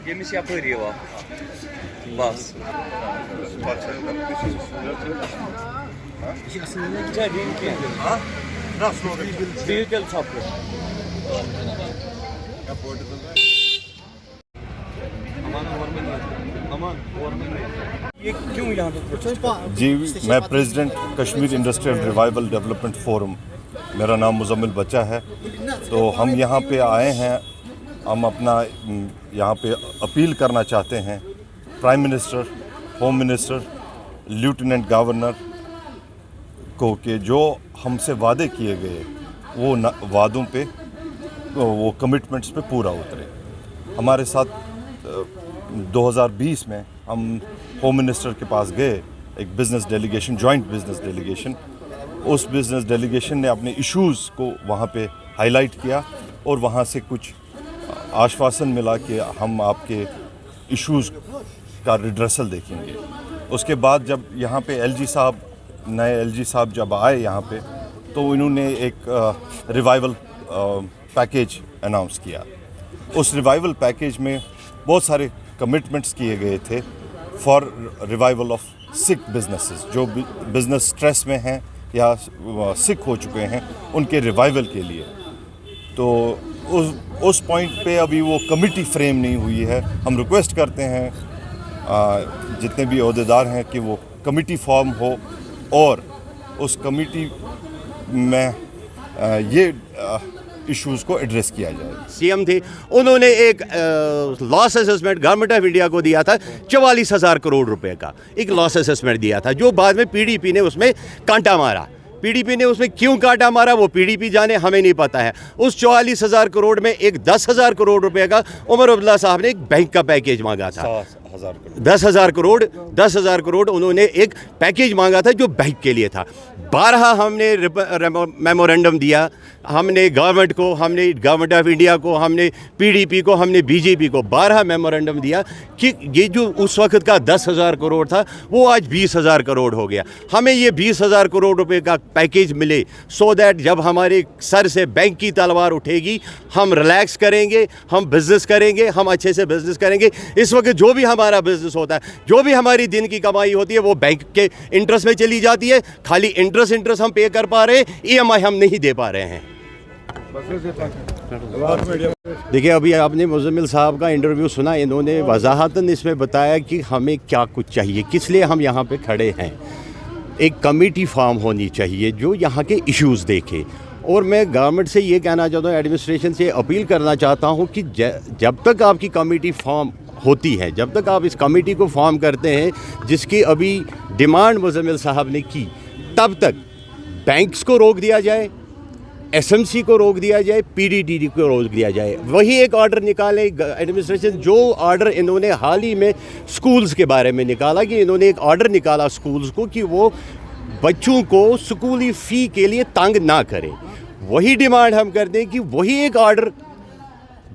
Yemiş yapıyor var. Bas. Ha? Nasıl oluyor? Dijital software. ये क्यों यहाँ पे? जी मैं president Kashmir industrial revival development forum, मेरा नाम मुजम्मिल बच्चा है। तो हम यहाँ पे आए हैं, हम अपना यहाँ पे अपील करना चाहते हैं prime minister, home minister, lieutenant governor को कि जो हमसे वादे किए गए वो वादों पे, वो कमिटमेंट्स पे पूरा उतरे। हमारे साथ 2020 में हम होम मिनिस्टर के पास गए, एक business delegation, joint business delegation. उस बिज़नेस डेलीगेशन ने अपने इश्यूज़ को वहाँ पे हाईलाइट किया और वहाँ से कुछ आश्वासन मिला कि हम आपके इश्यूज़ का रिड्रेसल देखेंगे। उसके बाद जब यहाँ पे एलजी साहब, नए एलजी साहब जब आए यहाँ पे, तो इन्होंने एक रिवाइवल पैकेज अनाउंस किया। उस रिवाइवल पैकेज में बहुत सारे कमिटमेंट्स किए गए थे for revival of sick businesses, जो बिज़नेस स्ट्रेस में हैं या सिक हो चुके हैं, उनके रिवाइवल के लिए। तो उस पॉइंट पे अभी वो कमिटी फ्रेम नहीं हुई है। हम रिक्वेस्ट करते हैं जितने भी ओहदेदार हैं कि वो कमिटी फॉर्म हो और उस कमिटी में ये इश्यूज़ को एड्रेस किया जाए। सीएम थे, उन्होंने एक loss assessment government of India को दिया था 44,000 करोड़ रुपए का एक लॉस असेसमेंट दिया था, जो बाद में पीडीपी ने उसमें कांटा मारा। पीडीपी ने उसमें क्यों कांटा मारा वो पीडीपी जाने, हमें नहीं पता है। उस 44,000 करोड़ में एक 10,000 करोड़ रुपए का उमर अब्दुल्ला साहब ने एक बैंक का पैकेज मांगा था। 10,000 करोड़ उन्होंने एक पैकेज मांगा था जो बैंक के लिए था। 12 हमने मेमोरेंडम दिया, हमने गवर्नमेंट को, हमने गवर्नमेंट ऑफ इंडिया को, हमने पीडीपी को, हमने बीजेपी को 12 मेमोरेंडम दिया कि ये जो उस वक्त का 10,000 करोड़ था वो आज 20,000 करोड़ हो गया। हमें ये 20,000 करोड़ रुपए का पैकेज मिले, सो दैट जब हमारे सर से बैंक की तलवार उठेगी हम रिलैक्स करेंगे, हम बिज़नेस करेंगे, हम अच्छे से बिज़नेस करेंगे। इस वक्त जो भी हमारा बिज़नेस होता है, जो भी हमारी दिन की कमाई होती है, वो बैंक के इंटरेस्ट में चली जाती है। खाली इंटरेस्ट हम पे कर पा रहे हैं, ईएमआई हम नहीं दे पा रहे हैं। देखिए, अभी आपने मुजम्मिल साहब का इंटरव्यू सुना, इन्होंने वजाहतन इसमें बताया कि हमें क्या कुछ चाहिए, किस लिए हम यहाँ पे खड़े हैं। एक कमेटी फॉर्म होनी चाहिए जो यहाँ के इश्यूज़ देखे। और मैं गवर्नमेंट से ये कहना चाहता हूँ, एडमिनिस्ट्रेशन से अपील करना चाहता हूँ कि जब तक आपकी कमेटी फॉर्म होती है, जब तक आप इस कमेटी को फॉर्म करते हैं जिसकी अभी डिमांड मुजम्मिल साहब ने की, तब तक बैंक्स को रोक दिया जाए, एसएमसी को रोक दिया जाए, पीडीडी को रोक दिया जाए। वही एक ऑर्डर निकाले एडमिनिस्ट्रेशन, जो ऑर्डर इन्होंने हाल ही में स्कूल्स के बारे में निकाला, कि इन्होंने एक ऑर्डर निकाला स्कूल्स को कि वो बच्चों को स्कूली फ़ी के लिए तंग ना करें। वही डिमांड हम करते हैं कि वही एक ऑर्डर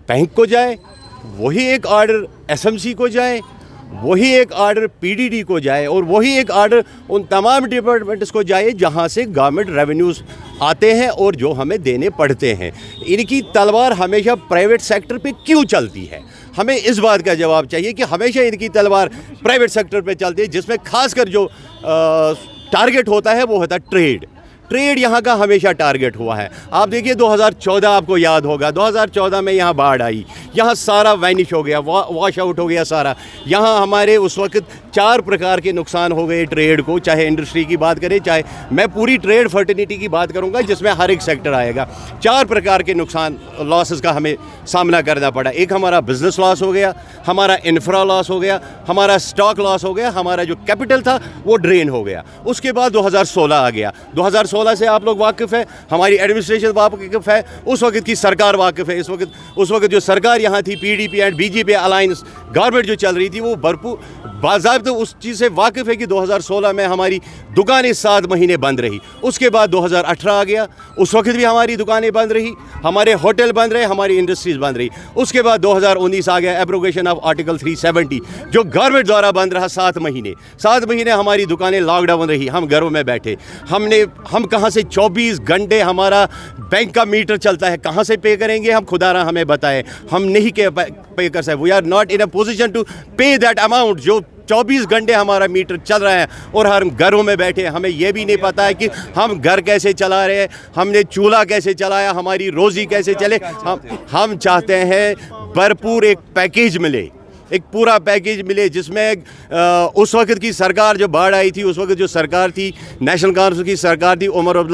बैंक को जाए, वही एक ऑर्डर एसएमसी को जाए, वही एक ऑर्डर पीडीडी को जाए, और वही एक ऑर्डर उन तमाम डिपार्टमेंट्स को जाए जहां से गवर्नमेंट रेवेन्यूज़ आते हैं और जो हमें देने पड़ते हैं। इनकी तलवार हमेशा प्राइवेट सेक्टर पे क्यों चलती है? हमें इस बात का जवाब चाहिए कि हमेशा इनकी तलवार प्राइवेट सेक्टर पे चलती है, जिसमें खासकर जो टारगेट होता है वो होता है ट्रेड यहाँ का हमेशा टारगेट हुआ है। आप देखिए 2014 आपको याद होगा, 2014 में यहाँ बाढ़ आई, यहाँ सारा वैनिश हो गया, वॉश आउट हो गया सारा। यहाँ हमारे उस वक्त 4 प्रकार के नुकसान हो गए ट्रेड को, चाहे इंडस्ट्री की बात करें, चाहे मैं पूरी ट्रेड फर्टिलिटी की बात करूँगा जिसमें हर एक सेक्टर आएगा। 4 प्रकार के नुकसान, लॉसेस का हमें सामना करना पड़ा। एक हमारा बिजनेस लॉस हो गया, हमारा इंफ्रा लॉस हो गया, हमारा स्टॉक लॉस हो गया, हमारा जो कैपिटल था वो ड्रेन हो गया। उसके बाद 2016 आ गया। 2016 से आप लोग वाकिफ़ है, हमारी एडमिनिस्ट्रेशन वाकिफ़ है, उस वक्त की सरकार वाकिफ़ है। उस वक्त जो सरकार यहाँ थी, PDP and BJP alliance government जो चल रही थी, वो भरपूर बाज़ाब्ता उस चीज़ से वाकिफ़ है कि 2016 में हमारी दुकानें 7 महीने बंद रही। उसके बाद 2018 आ गया, उस वक्त भी हमारी दुकानें बंद रही, हमारे होटल बंद रहे, हमारी इंडस्ट्रीज़ बंद रही। उसके बाद 2019 आ गया, एब्रोगेशन ऑफ आर्टिकल 370 जो गवर्नमेंट द्वारा बंद रहा 7 महीने। 7 महीने हमारी दुकानें लॉकडाउन रही, हम घरों में बैठे। हम हम कहाँ से 24 घंटे हमारा बैंक का मीटर चलता है, कहाँ से पे करेंगे हम? खुदारा हमें बताएं, हम नहीं पे कर सकते। We are not in a position to pay that amount. जो 24 घंटे हमारा मीटर चल रहा है और हम घरों में बैठे हैं, हमें ये भी नहीं पता है कि हम घर कैसे चला रहे हैं, हमने चूल्हा कैसे चलाया, हमारी रोज़ी कैसे चले। हम चाहते हैं भरपूर एक पैकेज मिले, एक पूरा पैकेज मिले, जिसमें उस वक्त की सरकार जो बाढ़ आई थी, उस वक्त जो सरकार थी, नेशनल कांग्रेस की सरकार थी, उमर अब्दुल्ला